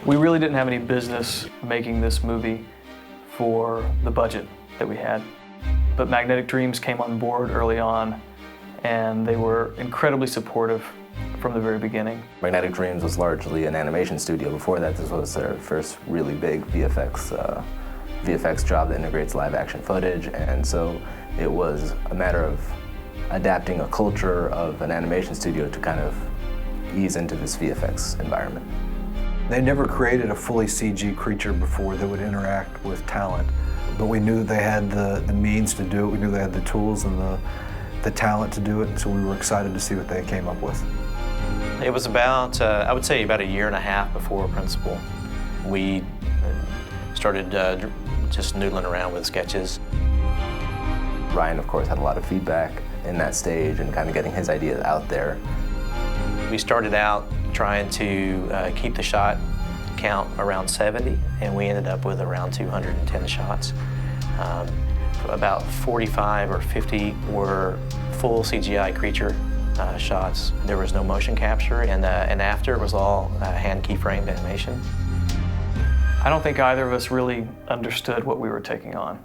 We really didn't have any business making this movie for the budget that we had. But Magnetic Dreams came on board early on, and they were incredibly supportive from the very beginning. Magnetic Dreams was largely an animation studio. Before that, this was their first really big VFX job that integrates live action footage, and so it was a matter of adapting a culture of an animation studio to kind of ease into this VFX environment. They never created a fully CG creature before that would interact with talent, but we knew that they had the means to do it. We knew they had the tools and the talent to do it, and so we were excited to see what they came up with. It was about, I would say, about a year and a half before principal. We started just noodling around with sketches. Ryan, of course, had a lot of feedback in that stage and kind of getting his ideas out there. We started out trying to keep the shot count around 70, and we ended up with around 210 shots. About 45 or 50 were full CGI creature shots. There was no motion capture, and after it was all hand keyframed animation. I don't think either of us really understood what we were taking on.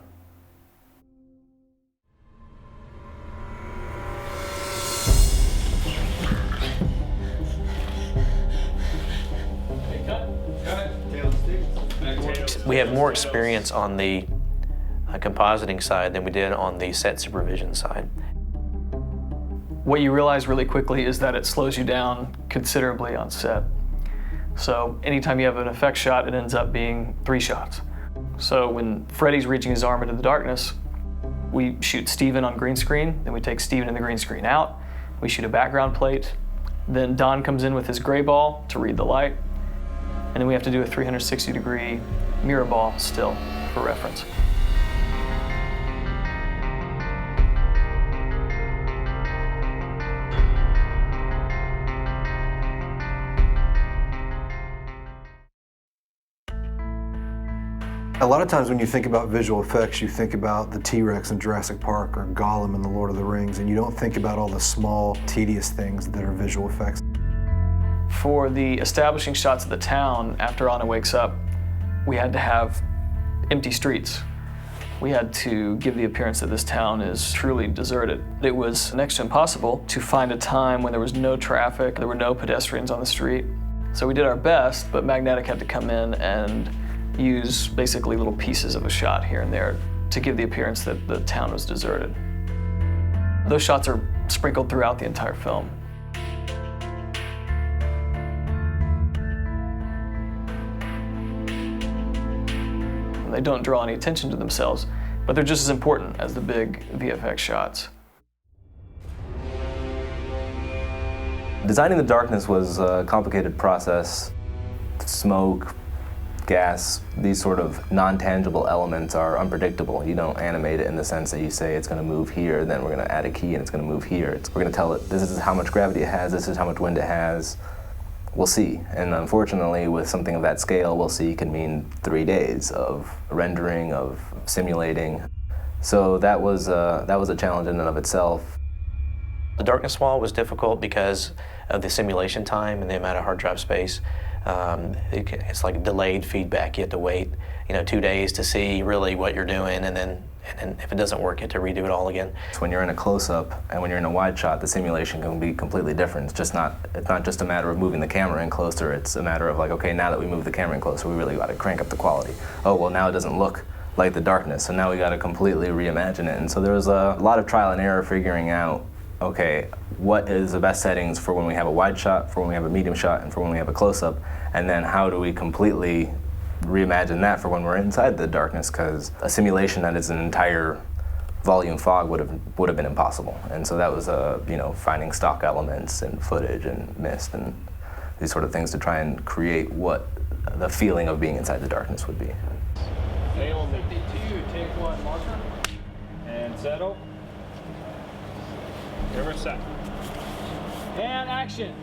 We have more experience on the compositing side than we did on the set supervision side. What you realize really quickly is that it slows you down considerably on set. So anytime you have an effect shot, it ends up being 3 shots. So when Freddy's reaching his arm into the darkness, we shoot Steven on green screen, then we take Steven and the green screen out, we shoot a background plate, then Don comes in with his gray ball to read the light, and then we have to do a 360-degree mirror ball still for reference. A lot of times when you think about visual effects, you think about the T-Rex in Jurassic Park or Gollum in The Lord of the Rings, and you don't think about all the small, tedious things that are visual effects. For the establishing shots of the town after Anna wakes up, we had to have empty streets. We had to give the appearance that this town is truly deserted. It was next to impossible to find a time when there was no traffic, there were no pedestrians on the street. So we did our best, but Magnetic had to come in and use basically little pieces of a shot here and there to give the appearance that the town was deserted. Those shots are sprinkled throughout the entire film. And they don't draw any attention to themselves, but they're just as important as the big VFX shots. Designing the darkness was a complicated process. Smoke, gas, these sort of non-tangible elements are unpredictable. You don't animate it in the sense that you say it's going to move here, then we're going to add a key and it's going to move here. We're going to tell it this is how much gravity it has, this is how much wind it has. We'll see. And unfortunately, with something of that scale, we'll see can mean 3 days of rendering, of simulating. So that was a challenge in and of itself. The darkness wall was difficult because of the simulation time and the amount of hard drive space. It's like delayed feedback. You have to wait, 2 days to see really what you're doing, and then if it doesn't work, you have to redo it all again. When you're in a close-up and when you're in a wide shot, the simulation can be completely different. It's not just a matter of moving the camera in closer. It's a matter of like, okay, now that we move the camera in closer, we really got to crank up the quality. Oh, well, now it doesn't look like the darkness, so now we got to completely reimagine it. And so there was a lot of trial and error figuring out, okay, what is the best settings for when we have a wide shot, for when we have a medium shot, and for when we have a close-up, and then how do we completely reimagine that for when we're inside the darkness, because a simulation that is an entire volume fog would have been impossible. And so that was finding stock elements and footage and mist and these sort of things to try and create what the feeling of being inside the darkness would be. Sail 52, take 1 marker, and settle. Camera set. And action.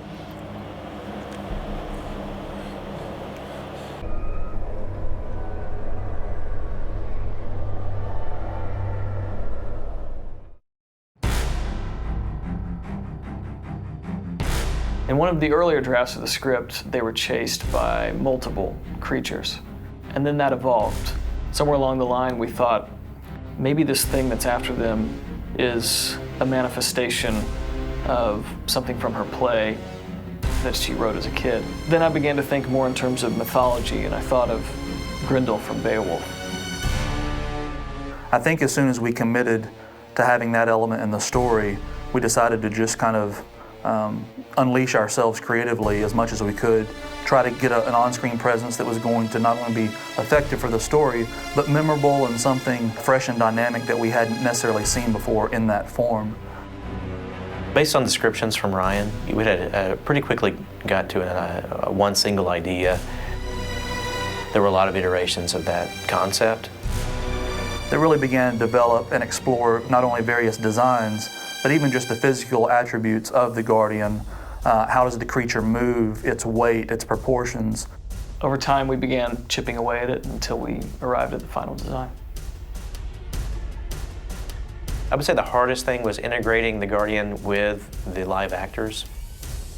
And In one of the earlier drafts of the script, they were chased by multiple creatures. And then that evolved. Somewhere along the line, we thought, maybe this thing that's after them is a manifestation of something from her play that she wrote as a kid. Then I began to think more in terms of mythology, and I thought of Grendel from Beowulf. I think as soon as we committed to having that element in the story, we decided to just kind of unleash ourselves creatively as much as we could, try to get an on-screen presence that was going to not only be effective for the story, but memorable and something fresh and dynamic that we hadn't necessarily seen before in that form. Based on descriptions from Ryan, we had pretty quickly got to one single idea. There were a lot of iterations of that concept. That really began to develop and explore not only various designs, but even just the physical attributes of the Guardian. How does the creature move, its weight, its proportions. Over time, we began chipping away at it until we arrived at the final design. I would say the hardest thing was integrating the Guardian with the live actors.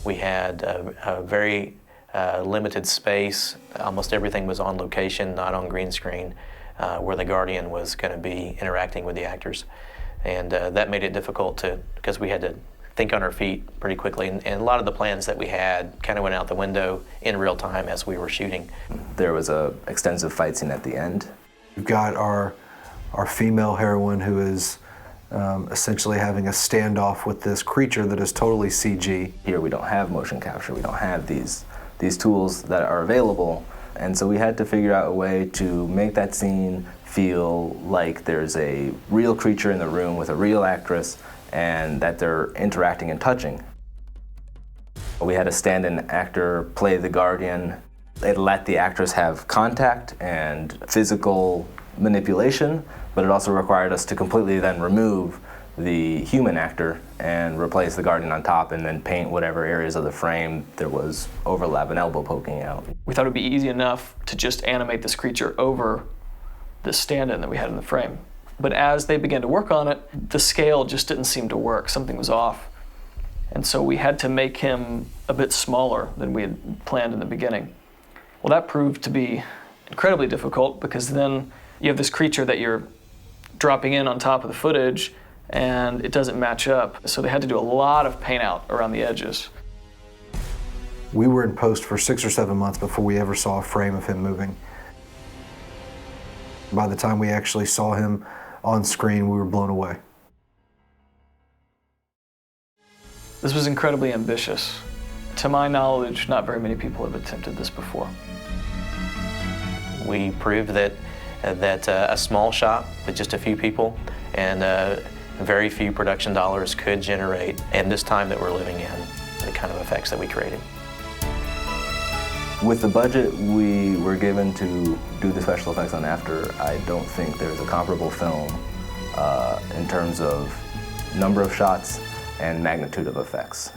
We had a very limited space. Almost everything was on location, not on green screen, where the Guardian was going to be interacting with the actors. And that made it difficult because we had to think on our feet pretty quickly. And a lot of the plans that we had kind of went out the window in real time as we were shooting. There was an extensive fight scene at the end. We've got our female heroine who is essentially having a standoff with this creature that is totally CG. Here we don't have motion capture, we don't have these tools that are available, and so we had to figure out a way to make that scene feel like there's a real creature in the room with a real actress and that they're interacting and touching. We had a stand-in actor play the Guardian. It let the actress have contact and physical manipulation, but it also required us to completely then remove the human actor and replace the Guardian on top and then paint whatever areas of the frame there was overlap, an elbow poking out. We thought it would be easy enough to just animate this creature over the stand-in that we had in the frame. But as they began to work on it, the scale just didn't seem to work. Something was off. And so we had to make him a bit smaller than we had planned in the beginning. Well, that proved to be incredibly difficult because then you have this creature that you're dropping in on top of the footage and it doesn't match up. So they had to do a lot of paint out around the edges. We were in post for 6 or 7 months before we ever saw a frame of him moving. By the time we actually saw him on screen, we were blown away. This was incredibly ambitious. To my knowledge, not very many people have attempted this before. We proved that a small shop with just a few people and very few production dollars could generate, in this time that we're living in, the kind of effects that we created. With the budget we were given to do the special effects on after, I don't think there's a comparable film in terms of number of shots and magnitude of effects.